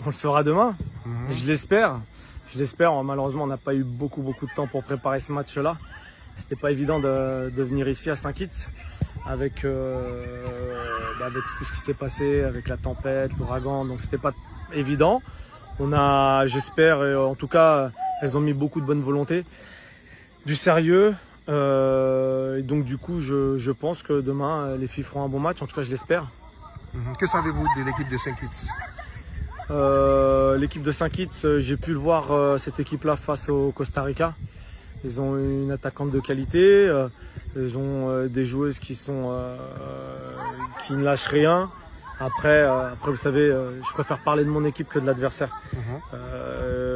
On le saura demain, je l'espère. Je l'espère. Malheureusement, on n'a pas eu beaucoup de temps pour préparer ce match-là. C'était pas évident de venir ici à Saint-Kitts avec tout ce qui s'est passé, avec la tempête, l'ouragan. Donc c'était pas évident. J'espère, en tout cas, elles ont mis beaucoup de bonne volonté, du sérieux. Et donc du coup, je pense que demain, les filles feront un bon match. En tout cas, je l'espère. Que savez-vous de l'équipe de Saint-Kitts? L'équipe de Saint-Kitts, j'ai pu le voir, cette équipe-là face au Costa Rica. Ils ont une attaquante de qualité, ils ont des joueuses qui ne lâchent rien. Après, vous savez, je préfère parler de mon équipe que de l'adversaire.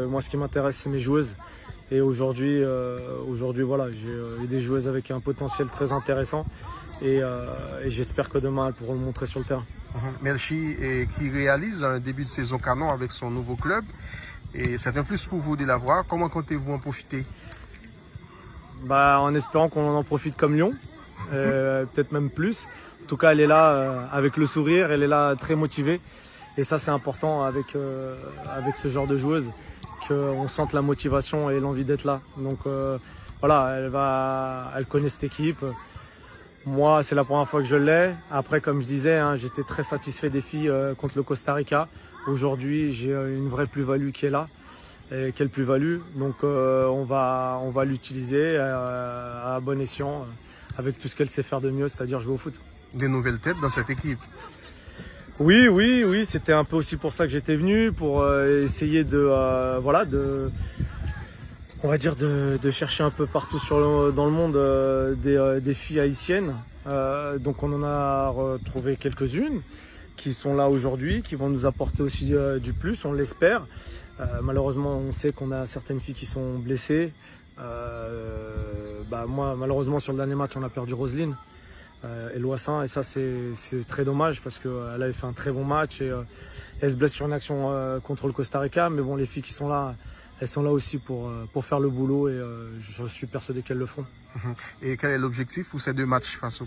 Moi, ce qui m'intéresse, c'est mes joueuses. Et aujourd'hui, voilà, j'ai des joueuses avec un potentiel très intéressant. Et j'espère que demain, elles pourront le montrer sur le terrain. Melchi, qui réalise un début de saison canon avec son nouveau club. Et c'est un plus pour vous de l'avoir. Comment comptez-vous en profiter? En espérant qu'on en profite comme Lyon, peut-être même plus. En tout cas, elle est là avec le sourire, elle est là très motivée. Et ça, c'est important avec ce genre de joueuse, qu'on sente la motivation et l'envie d'être là. Donc voilà, elle connaît cette équipe. Moi, c'est la première fois que je l'ai. Après, comme je disais, j'étais très satisfait des filles contre le Costa Rica. Aujourd'hui, j'ai une vraie plus-value qui est là. Et quelle plus-value. Donc, on va l'utiliser à bon escient, avec tout ce qu'elle sait faire de mieux, c'est-à-dire jouer au foot. Des nouvelles têtes dans cette équipe? Oui. C'était un peu aussi pour ça que j'étais venu, pour essayer on va dire de chercher un peu partout dans le monde des filles haïtiennes. Donc on en a retrouvé quelques-unes qui sont là aujourd'hui, qui vont nous apporter aussi du plus, on l'espère. Malheureusement, on sait qu'on a certaines filles qui sont blessées. Moi, malheureusement, sur le dernier match, on a perdu Roselyne et Loissin. Et ça, c'est très dommage parce qu'elle avait fait un très bon match et elle se blesse sur une action contre le Costa Rica. Mais bon, les filles qui sont là, elles sont là aussi pour faire le boulot et je suis persuadé qu'elles le feront. Et quel est l'objectif pour ces deux matchs face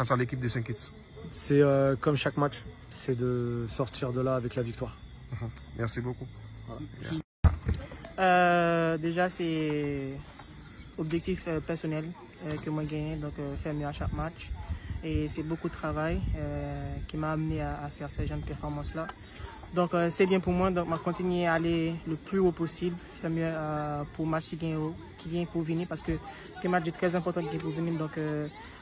à l'équipe de Saint-Kitts? C'est comme chaque match, c'est de sortir de là avec la victoire. Merci beaucoup. Déjà, c'est objectif personnel que moi gagne, donc faire mieux à chaque match. Et c'est beaucoup de travail qui m'a amené à faire ce genre de performance-là. Donc c'est bien pour moi, donc je vais continuer à aller le plus haut possible, faire mieux pour le match qui vient pour venir, parce que le match est très important qui vient pour venir, donc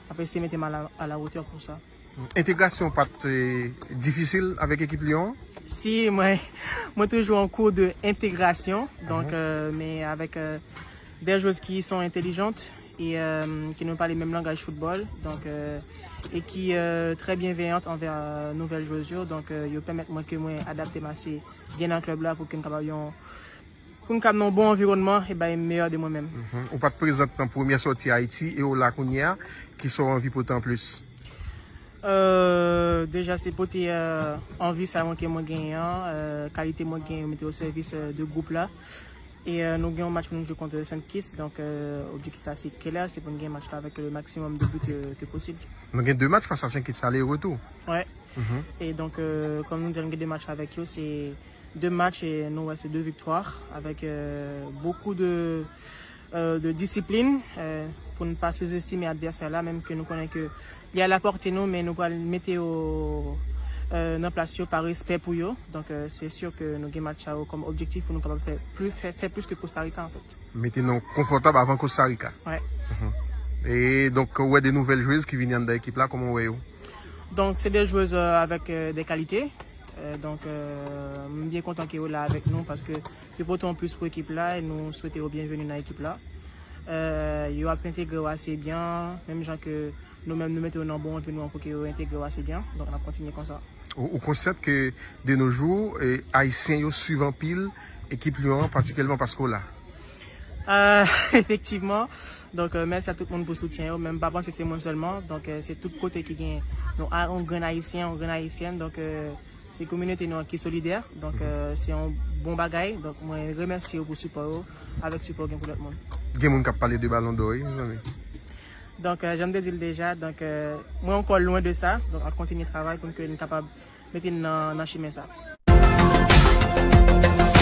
après c'est mettre à la hauteur pour ça. Intégration pas difficile avec l'équipe Lyon? Si, moi toujours en cours d'intégration, donc mais avec des joueuses qui sont intelligentes et qui n'ont pas les mêmes langages football, donc et qui très bienveillantes envers nouvelles joueuses, donc ils permettent moi que moi adapter assez bien dans le club là pour qu'on ait un bon environnement et meilleur de moi-même. On pas présent dans la première sortie à Haïti et au Laconia qui sont en vie pourtant plus. Déjà c'est pour envie ça que moi gagnant, qualité moi gagne mettre au service de groupe là. Et nous gagnons un match pour nous jouer contre Saint-Kitts, donc objectif là c'est clair, c'est pour nous gagner un match là avec le maximum de buts que possible. Nous gagnons 2 matchs face à Saint-Kitts aller-retour. Ouais. Et donc comme nous avons 2 matchs avec eux, c'est 2 matchs et nous c'est 2 victoires avec beaucoup de discipline pour ne pas sous-estimer l'adversaire là, même que nous connaissons que il y a la portée nous, mais nous allons mettre dans place par respect pour eux. Donc c'est sûr que nous avons match comme objectif pour nous capables faire plus que Costa Rica en fait. Mettez-nous confortable avant Costa Rica. Ouais. Et donc ouais, des nouvelles joueuses qui viennent dans l'équipe là, comment voyez-vous? Donc c'est des joueuses avec des qualités. Donc je suis bien content qu'ils soient là avec nous parce que nous portons plus pour l'équipe là et nous souhaitons bienvenue dans l'équipe là. Ils ont intégré assez bien, même gens que nous-mêmes nous mettons en bon nous pour qu'ils intégrent assez bien. Donc on va continuer comme ça. Au concept que de nos jours, Haïtiens suivent en pile équipe Lyon, particulièrement parce qu'on l'a. Effectivement. Donc merci à tout le monde pour le soutien. Même pas penser c'est moi seulement. Donc c'est tout côté qui gagne. Donc un grand Haïtien, une grande Haïtienne. Donc c'est une communauté qui est solidaire. Donc c'est un bon bagaille. Donc moi je remercie pour le support avec support pour tout le monde. Il y a des gens qui parlent de ballon d'or, mes amis. Donc j'aime te dire déjà. Donc moi encore loin de ça. Donc on continue de travailler pour que nous soyons capables de mettre dans le chemin ça. Saint-Kitts.